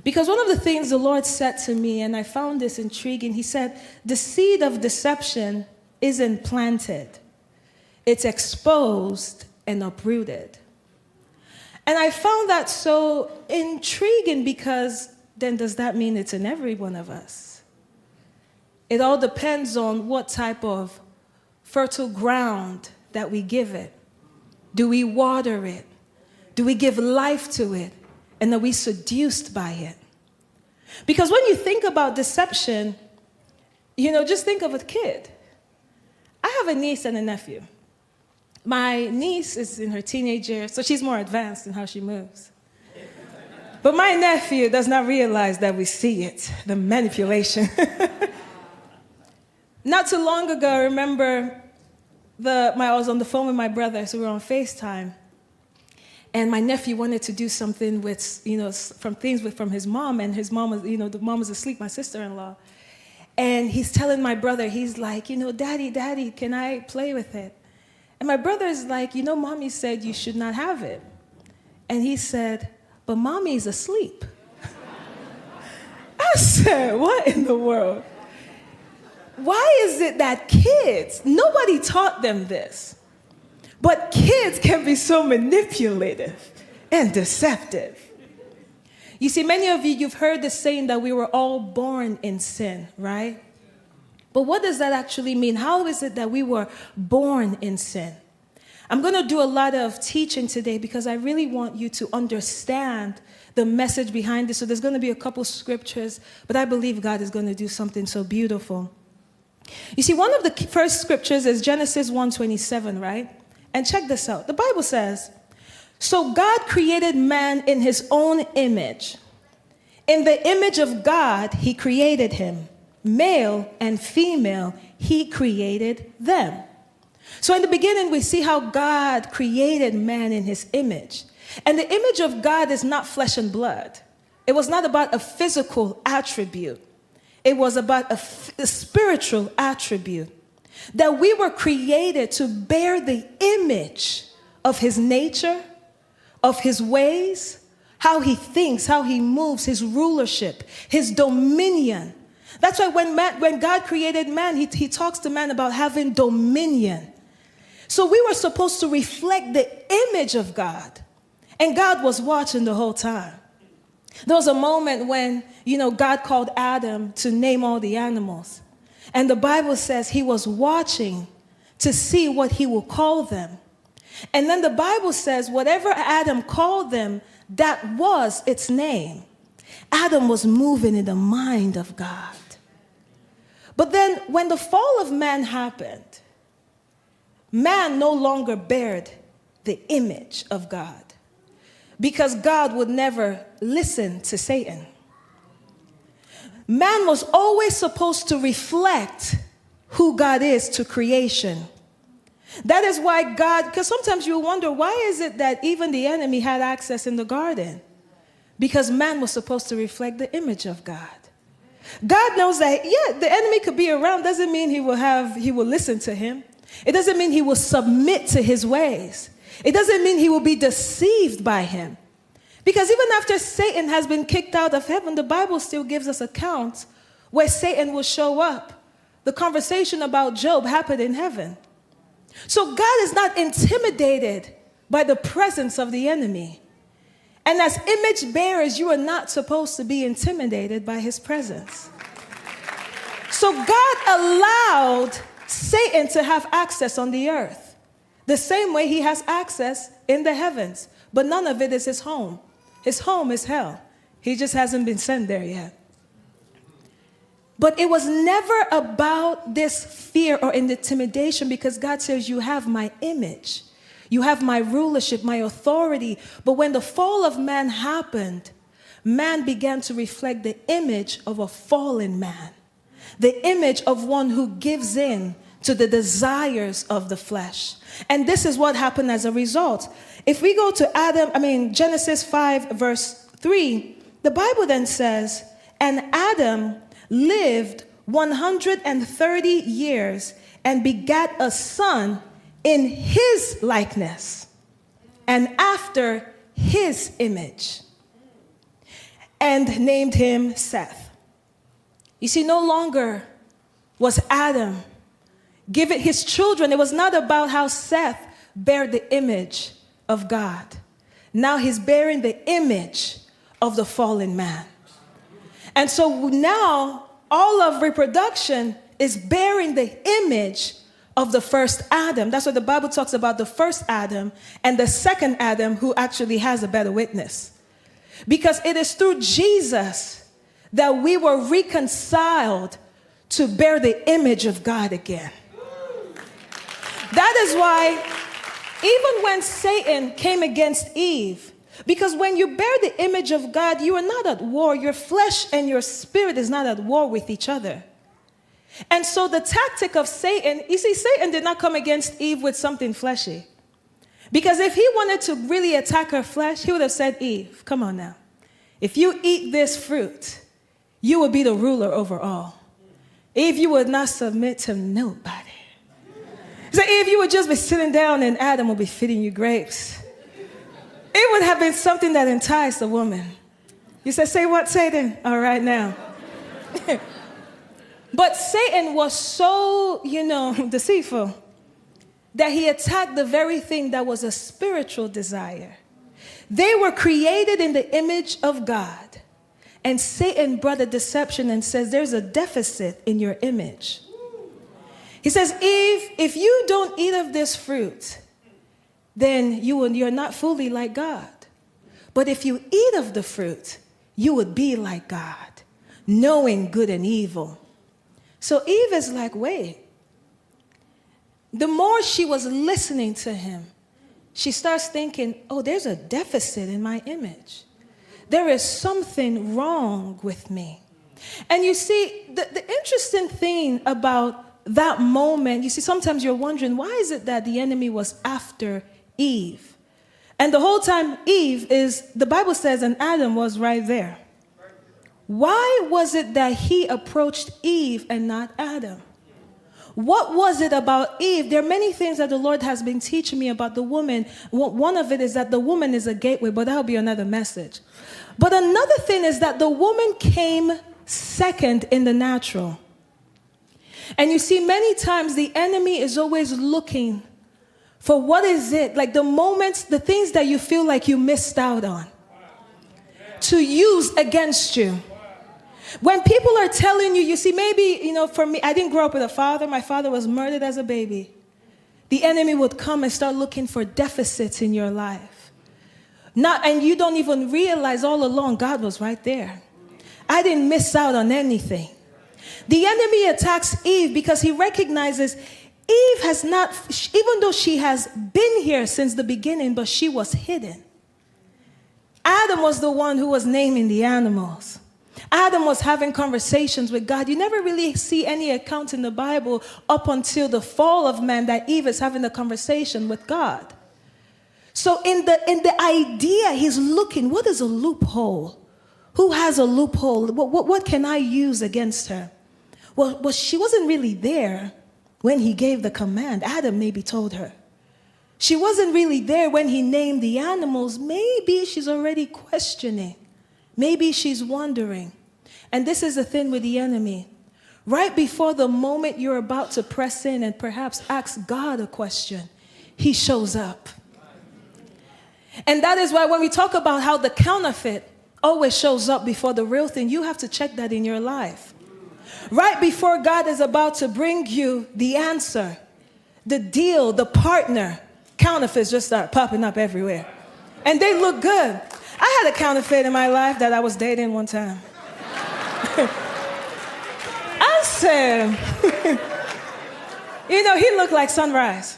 Because one of the things the Lord said to me, and I found this intriguing, he said, the seed of deception isn't planted. It's exposed and uprooted. And I found that so intriguing because then does that mean it's in every one of us? It all depends on what type of fertile ground that we give it. Do we water it? Do we give life to it? And are we seduced by it? Because when you think about deception, just think of a kid. I have a niece and a nephew. My niece is in her teenage years, so she's more advanced in how she moves. But my nephew does not realize that we see it, the manipulation. Not too long ago, I remember I was on the phone with my brother, so we were on FaceTime. And my nephew wanted to do something with, from his mom, and his mom was, the mom was asleep, my sister-in-law. And he's telling my brother, he's like, Daddy, can I play with it? And my brother is like, Mommy said you should not have it. And he said, but Mommy's asleep. I said, what in the world? Why is it that kids, nobody taught them this, but kids can be so manipulative and deceptive? You see, many of you've heard the saying that we were all born in sin, right? But what does that actually mean? How is it that we were born in sin? I'm going to do a lot of teaching today because I really want you to understand the message behind this. So there's going to be a couple scriptures, but I believe God is going to do something so beautiful. You see, one of the first scriptures is Genesis 1:27, right? And check this out. The Bible says, so God created man in his own image. In the image of God, he created him. Male and female, he created them. So in the beginning, we see how God created man in his image. And the image of God is not flesh and blood. It was not about a physical attribute. It was about a spiritual attribute. That we were created to bear the image of his nature, of his ways, how he thinks, how he moves, his rulership, his dominion. That's why when God created man, he talks to man about having dominion. So we were supposed to reflect the image of God. And God was watching the whole time. There was a moment when, God called Adam to name all the animals. And the Bible says he was watching to see what he will call them. And then the Bible says whatever Adam called them, that was its name. Adam was moving in the mind of God. But then when the fall of man happened, man no longer bared the image of God because God would never listen to Satan. Man was always supposed to reflect who God is to creation. That is why God, because sometimes you wonder, why is it that even the enemy had access in the garden? Because man was supposed to reflect the image of God. God knows that, the enemy could be around. Doesn't mean he will listen to him. It doesn't mean he will submit to his ways. It doesn't mean he will be deceived by him. Because even after Satan has been kicked out of heaven, the Bible still gives us accounts where Satan will show up. The conversation about Job happened in heaven. So God is not intimidated by the presence of the enemy. And as image bearers, you are not supposed to be intimidated by his presence. So God allowed Satan to have access on the earth, the same way he has access in the heavens. But none of it is his home. His home is hell. He just hasn't been sent there yet. But it was never about this fear or intimidation because God says, you have my image. You have my rulership, my authority. But when the fall of man happened, man began to reflect the image of a fallen man. The image of one who gives in to the desires of the flesh. And this is what happened as a result. If we go to Genesis 5 verse 3, the Bible then says, and Adam lived 130 years and begat a son in his likeness and after his image. and named him Seth. You see, no longer was Adam given his children. It was not about how Seth bare the image of God. Now he's bearing the image of the fallen man. And so now all of reproduction is bearing the image of the first Adam. That's what the Bible talks about, the first Adam and the second Adam, who actually has a better witness. Because it is through Jesus that we were reconciled to bear the image of God again. That is why even when Satan came against Eve, because when you bear the image of God, you are not at war. Your flesh and your spirit is not at war with each other. And so the tactic of Satan, you see, Satan did not come against Eve with something fleshy. Because if he wanted to really attack her flesh, he would have said, Eve, come on now. If you eat this fruit, you will be the ruler over all. Eve, you would not submit to nobody. So Eve, you would just be sitting down and Adam would be feeding you grapes. It would have been something that enticed the woman. You said, say what, Satan? All right now. But Satan was so, deceitful that he attacked the very thing that was a spiritual desire. They were created in the image of God. And Satan brought a deception and says, there's a deficit in your image. He says, Eve, if you don't eat of this fruit, then you're not fully like God. But if you eat of the fruit, you would be like God, knowing good and evil. So Eve is like, wait. The more she was listening to him, she starts thinking, oh, there's a deficit in my image. There is something wrong with me. And you see, the interesting thing about that moment, you see, sometimes you're wondering, why is it that the enemy was after Eve? And the whole time Eve the Bible says, and Adam was right there. Why was it that he approached Eve and not Adam? What was it about Eve? There are many things that the Lord has been teaching me about the woman. One of it is that the woman is a gateway, but that'll be another message. But another thing is that the woman came second in the natural. And you see, many times the enemy is always looking for what is it, like the moments, the things that you feel like you missed out on, to use against you. When people are telling you, you see, maybe, for me, I didn't grow up with a father. My father was murdered as a baby. The enemy would come and start looking for deficits in your life. And you don't even realize all along God was right there. I didn't miss out on anything. The enemy attacks Eve because he recognizes Eve has not, even though she has been here since the beginning, but she was hidden. Adam was the one who was naming the animals. Adam was having conversations with God. You never really see any account in the Bible up until the fall of man that Eve is having a conversation with God. So in the idea, he's looking, what is a loophole? Who has a loophole? What can I use against her? Well, she wasn't really there when he gave the command. Adam maybe told her. She wasn't really there when he named the animals. Maybe she's already questioning. Maybe she's wondering. And this is the thing with the enemy. Right before the moment you're about to press in and perhaps ask God a question, he shows up. And that is why when we talk about how the counterfeit always shows up before the real thing, you have to check that in your life. Right before God is about to bring you the answer, the deal, the partner, counterfeits just start popping up everywhere. And they look good. I had a counterfeit in my life that I was dating one time. I said, he looked like sunrise.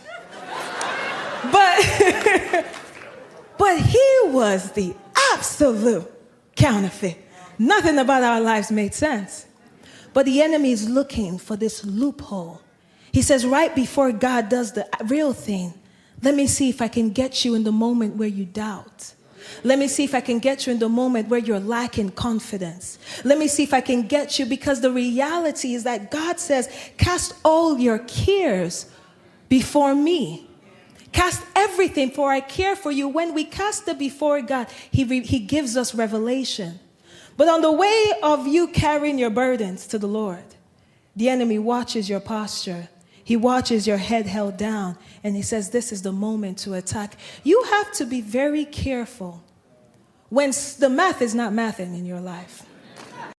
But he was the absolute counterfeit. Nothing about our lives made sense. But the enemy is looking for this loophole. He says, right before God does the real thing, let me see if I can get you in the moment where you doubt. Let me see if I can get you in the moment where you're lacking confidence. Let me see if I can get you, because the reality is that God says, cast all your cares before me. Cast everything, for I care for you. When we cast it before God, He gives us revelation. But on the way of you carrying your burdens to the Lord, the enemy watches your posture. He watches your head held down, and he says, this is the moment to attack. You have to be very careful when the math is not mathing in your life.